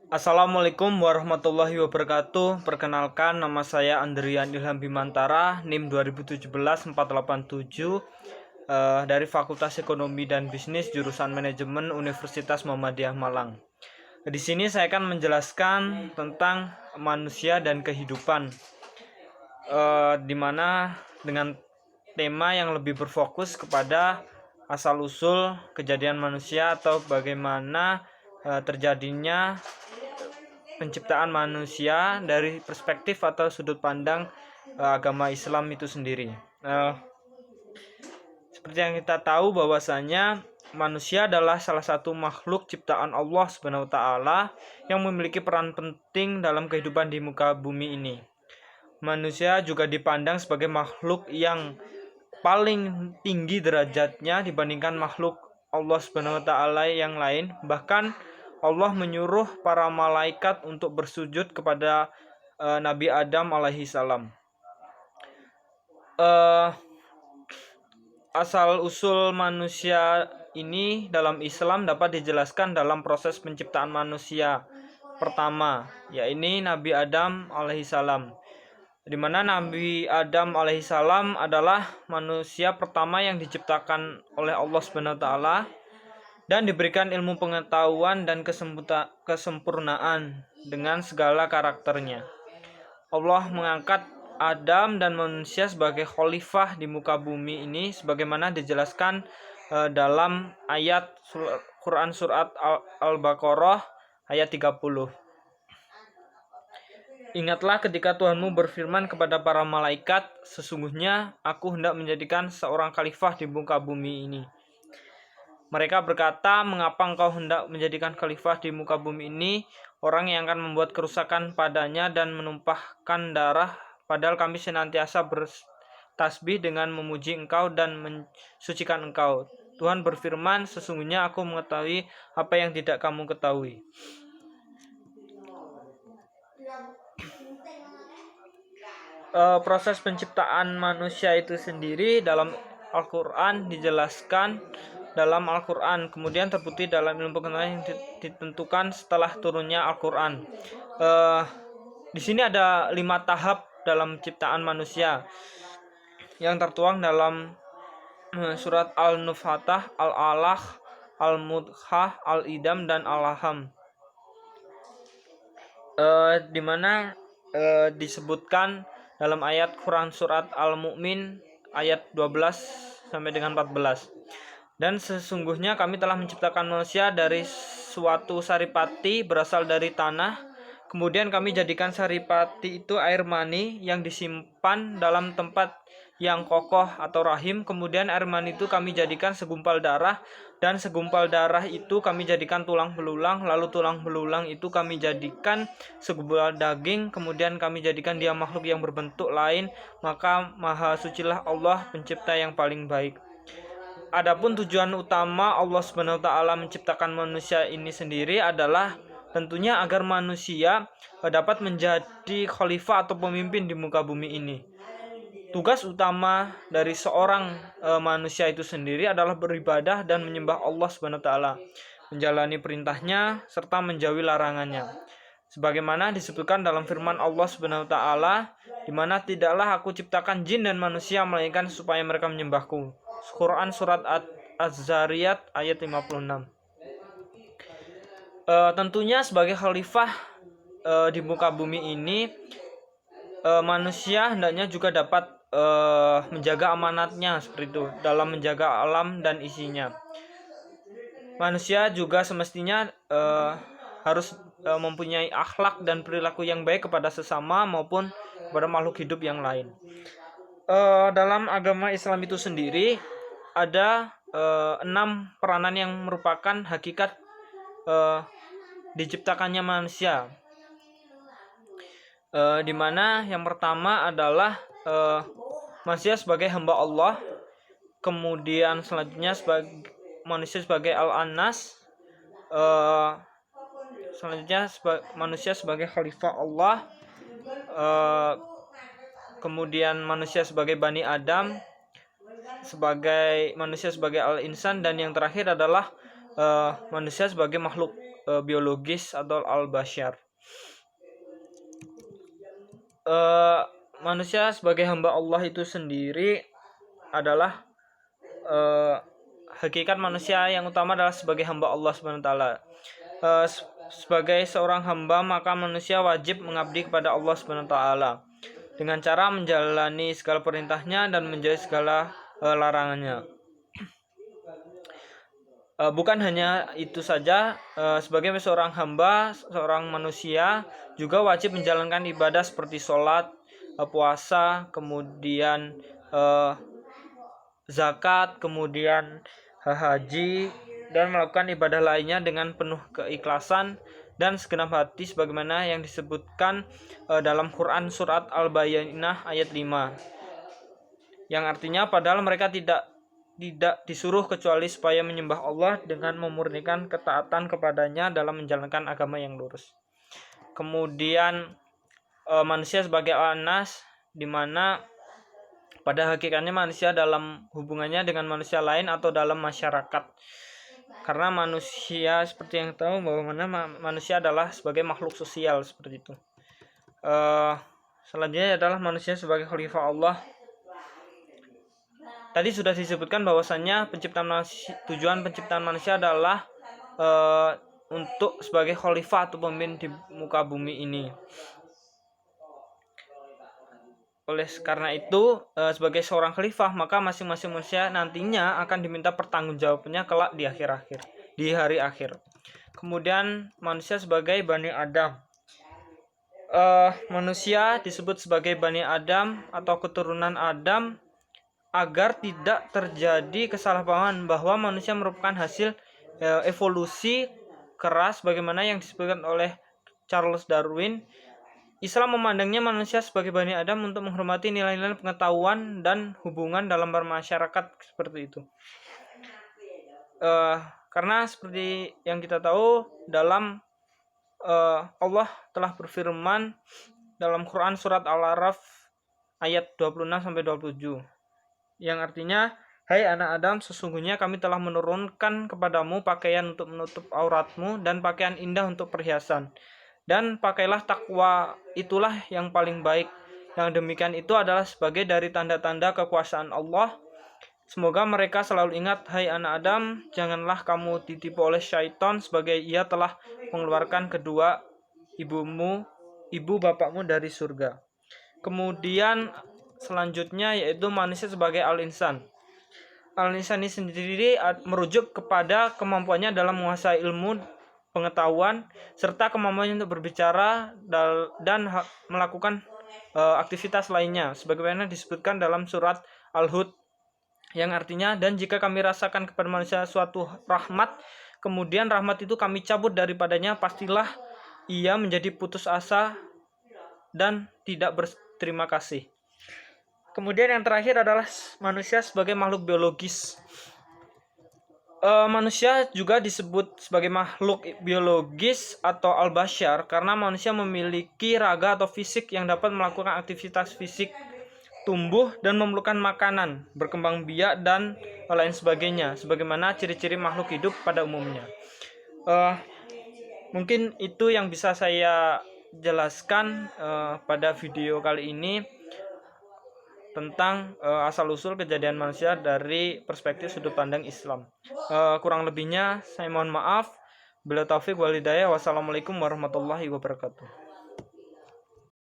Assalamualaikum warahmatullahi wabarakatuh. Perkenalkan, nama saya Andrian Ilham Bimantara, NIM 2017-487, dari Fakultas Ekonomi dan Bisnis jurusan Manajemen Universitas Muhammadiyah Malang. Di sini saya akan menjelaskan tentang manusia dan kehidupan, di mana dengan tema yang lebih berfokus kepada asal-usul kejadian manusia atau bagaimana terjadinya penciptaan manusia dari perspektif atau sudut pandang agama Islam itu sendiri. Seperti yang kita tahu bahwasanya manusia adalah salah satu makhluk ciptaan Allah Subhanahu wa taala yang memiliki peran penting dalam kehidupan di muka bumi ini. Manusia juga dipandang sebagai makhluk yang paling tinggi derajatnya dibandingkan makhluk Allah Subhanahu wa taala yang lain. Bahkan Allah menyuruh para malaikat untuk bersujud kepada Nabi Adam alaihi salam. Asal usul manusia ini dalam Islam dapat dijelaskan dalam proses penciptaan manusia pertama, yaitu Nabi Adam alaihi salam, di mana Nabi Adam alaihissalam adalah manusia pertama yang diciptakan oleh Allah Subhanahu wa taala dan diberikan ilmu pengetahuan dan kesempurnaan dengan segala karakternya. Allah mengangkat Adam dan manusia sebagai khalifah di muka bumi ini sebagaimana dijelaskan dalam ayat Quran surat Al-Baqarah ayat 30. Ingatlah ketika Tuhanmu berfirman kepada para malaikat, sesungguhnya aku hendak menjadikan seorang khalifah di muka bumi ini. Mereka berkata, mengapa engkau hendak menjadikan khalifah di muka bumi ini, orang yang akan membuat kerusakan padanya dan menumpahkan darah, padahal kami senantiasa bertasbih dengan memuji engkau dan mensucikan engkau. Tuhan berfirman, sesungguhnya aku mengetahui apa yang tidak kamu ketahui. Proses penciptaan manusia itu sendiri dalam Al-Quran dijelaskan dalam Al-Quran, kemudian terbukti dalam ilmu pengetahuan yang ditentukan setelah turunnya Al-Quran. Di sini ada 5 tahap dalam ciptaan manusia yang tertuang dalam surat Al-Nufatah, Al-Alaq, Al-Mudghah, Al-Idam, dan Al-Laham, di mana disebutkan dalam ayat Quran surat Al-Mu'min ayat 12 sampai dengan 14. Dan sesungguhnya kami telah menciptakan manusia dari suatu saripati berasal dari tanah. Kemudian kami jadikan saripati itu air mani yang disimpan dalam tempat yang kokoh atau rahim. Kemudian air mani itu kami jadikan segumpal darah, dan segumpal darah itu kami jadikan tulang belulang, lalu tulang belulang itu kami jadikan segumpal daging, kemudian kami jadikan dia makhluk yang berbentuk lain. Maka maha sucilah Allah, pencipta yang paling baik. Adapun tujuan utama Allah Subhanahu wa taala menciptakan manusia ini sendiri adalah tentunya agar manusia dapat menjadi khalifah atau pemimpin di muka bumi ini. Tugas utama dari seorang manusia itu sendiri adalah beribadah dan menyembah Allah Subhanahu wa taala, menjalani perintahnya serta menjauhi larangannya. Sebagaimana disebutkan dalam firman Allah Subhanahu wa taala, di mana tidaklah aku ciptakan jin dan manusia melainkan supaya mereka menyembahku. Quran surat Az-Zariyat ayat 56. Tentunya sebagai khalifah di muka bumi ini, manusia hendaknya juga dapat menjaga amanatnya seperti itu dalam menjaga alam dan isinya. Manusia juga semestinya harus mempunyai akhlak dan perilaku yang baik kepada sesama maupun kepada makhluk hidup yang lain. Dalam agama Islam itu sendiri ada 6 peranan yang merupakan hakikat diciptakannya manusia, di mana yang pertama adalah manusia sebagai hamba Allah, kemudian selanjutnya manusia sebagai al-anas, selanjutnya manusia sebagai khalifah Allah, kemudian manusia sebagai Bani Adam, manusia sebagai al-insan, dan yang terakhir adalah manusia sebagai makhluk biologis atau al-bashar. Manusia sebagai hamba Allah itu sendiri adalah hakikat manusia yang utama adalah sebagai hamba Allah Subhanahu wa taala. Sebagai seorang hamba, maka manusia wajib mengabdi kepada Allah Subhanahu wa taala dengan cara menjalani segala perintahnya dan menjauhi segala larangannya. Bukan hanya itu saja, sebagai seorang hamba, seorang manusia juga wajib menjalankan ibadah seperti sholat, puasa, kemudian zakat, kemudian haji, dan melakukan ibadah lainnya dengan penuh keikhlasan dan segenap hati sebagaimana yang disebutkan dalam Quran surat Al-Bayyinah ayat 5, yang artinya padahal mereka tidak disuruh kecuali supaya menyembah Allah dengan memurnikan ketaatan kepadanya dalam menjalankan agama yang lurus. Kemudian manusia sebagai anas, di mana pada hakikatnya manusia dalam hubungannya dengan manusia lain atau dalam masyarakat. Karena manusia seperti yang tahu bahwa manusia adalah sebagai makhluk sosial seperti itu. Selanjutnya adalah manusia sebagai khalifah Allah. Tadi sudah disebutkan bahwasannya tujuan penciptaan manusia adalah untuk sebagai khalifah atau pemimpin di muka bumi ini. Oleh karena itu, sebagai seorang khalifah, maka masing-masing manusia nantinya akan diminta pertanggungjawabannya kelak di hari akhir. Kemudian manusia sebagai Bani Adam. Manusia disebut sebagai Bani Adam atau keturunan Adam agar tidak terjadi kesalahpahaman bahwa manusia merupakan hasil evolusi keras bagaimana yang disebutkan oleh Charles Darwin. Islam memandangnya manusia sebagai Bani Adam untuk menghormati nilai-nilai pengetahuan dan hubungan dalam bermasyarakat seperti itu. Karena seperti yang kita tahu, dalam Allah telah berfirman dalam Quran surat Al-A'raf ayat 26-27, yang artinya, hai anak Adam, sesungguhnya kami telah menurunkan kepadamu pakaian untuk menutup auratmu dan pakaian indah untuk perhiasan. Dan pakailah takwa, itulah yang paling baik. Yang demikian itu adalah sebagai dari tanda-tanda kekuasaan Allah. Semoga mereka selalu ingat, hai anak Adam, janganlah kamu ditipu oleh syaitan, sebagai ia telah mengeluarkan kedua ibu bapakmu dari surga. Kemudian selanjutnya yaitu manusia sebagai al-insan. Al-insan ini sendiri merujuk kepada kemampuannya dalam menguasai ilmu, pengetahuan, serta kemampuannya untuk berbicara dan melakukan aktivitas lainnya, sebagaimana disebutkan dalam surat Al-Hud, yang artinya, dan jika kami rasakan kepada manusia suatu rahmat, kemudian rahmat itu kami cabut daripadanya, pastilah ia menjadi putus asa dan tidak berterima kasih. Kemudian yang terakhir adalah manusia sebagai makhluk biologis. Manusia juga disebut sebagai makhluk biologis atau al-bashar karena manusia memiliki raga atau fisik yang dapat melakukan aktivitas fisik, tumbuh dan memerlukan makanan, berkembang biak dan lain sebagainya, sebagaimana ciri-ciri makhluk hidup pada umumnya. Mungkin itu yang bisa saya jelaskan pada video kali ini tentang asal-usul kejadian manusia dari perspektif sudut pandang Islam. Kurang lebihnya saya mohon maaf. Bila taufik wal hidayah. Wassalamualaikum warahmatullahi wabarakatuh.